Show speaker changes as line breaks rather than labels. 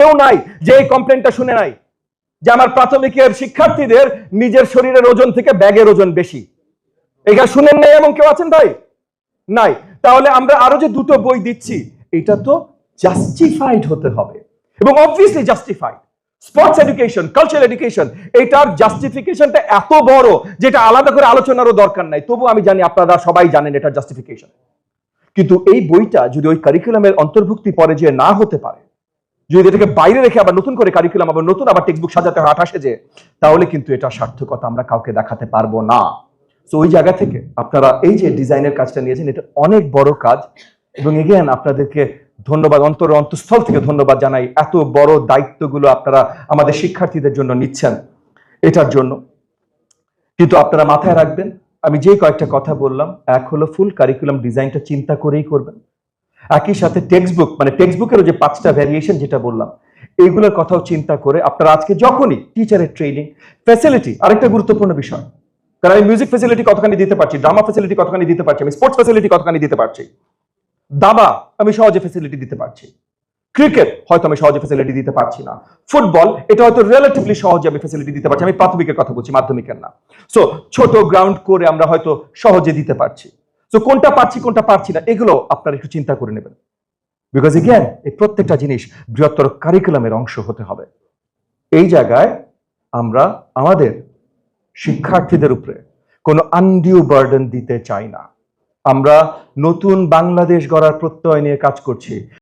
কেউ নাই যে এই কমপ্লেনটা শুনে নাই যে আমার প্রাথমিকের শিক্ষার্থীদের নিজের শরীরের ওজন থেকে ব্যাগের ওজন বেশি। এটা শুনেন নাই এমন কেউ আছেন ভাই? নাই। তাহলে আমরা আরো যে দুটো বই দিচ্ছি এটা তো জাস্টিফাইড হতে হবে, এবং obviously justified. Sports education, cultural education, এটার জাস্টিফিকেশনটা এত বড় যেটা আলাদা করে আলোচনারও দরকার নাই। তবু আমি জানি আপনারা সবাই জানেন এটার জাস্টিফিকেশন। কিন্তু এই বইটা যদি ওই কারিকুলামের অন্তর্ভুক্তি পরে যে না হতে পারে, যদি এটাকে বাইরে রেখে আবার নতুন করে কারিকুলাম আবার নতুন আবার টেক্সটবুক সাজাতে হয় 28 তাহলে কিন্তু এটা সার্থকতা আমরা কাউকে দেখাতে পারবো না। তো ওই জায়গা থেকে আপনারা এই যে ডিজাইনের কাজটা নিয়েছেন, এটা অনেক বড় কাজ, এবং এগেন আপনাদেরকে ধন্যবাদ, অন্তঃস্থল থেকে ধন্যবাদ জানাই। এত বড় দায়িত্বগুলো আপনারা আমাদের শিক্ষার্থীদের জন্য নিচ্ছেন এটার জন্য। কিন্তু আপনারা মাথায় রাখবেন, আমি যে কয়েকটা কথা বললাম, এক হলো ফুল কারিকুলাম ডিজাইনটা চিন্তা করেই করবেন। একই সাথে টেক্সটবুক, মানে টেক্সটবুকেরও যে 5টা ভ্যারিয়েশন যেটা বললাম, এইগুলোর কথাও চিন্তা করে আপনারা আজকে যখনই টিচারের ট্রেনিং ফ্যাসিলিটি, আরেকটা গুরুত্বপূর্ণ বিষয়, কারণ আমি মিউজিক ফ্যাসিলিটি কতখানি দিতে পারছি, ড্রামা ফ্যাসিলিটি কতখানি দিতে পারছি, আমি স্পোর্টস ফ্যাসিলিটি কতখানি দিতে পারছি, দাবা আমি সহজে ফ্যাসিলিটি দিতে পারছি, ক্রিকেট হয়তো আমি সহজে ফ্যাসিলিটি দিতে পারছি না, ফুটবল এটা হয়তো রিলেটিভলি সহজে আমি ফ্যাসিলিটি দিতে পারছি, আমি প্রাথমিকের কথা বলছি, মাধ্যমিকের না। সো ছোট গ্রাউন্ড করে আমরা হয়তো সহজে দিতে পারছি। সো কোনটা পারছি কোনটা পারছি না এগুলো আপনারা একটু চিন্তা করে নেবেন, বিকজ এগেন এই প্রত্যেকটা জিনিস বৃহত্তর কারিকুলামের অংশ হতে হবে। এই জায়গায় আমরা আমাদের শিক্ষার্থীদের উপরে কোনো আনডিউ বার্ডেন দিতে চাই না। আমরা নতুন বাংলাদেশ গড়ার প্রত্যয় নিয়ে কাজ করছি।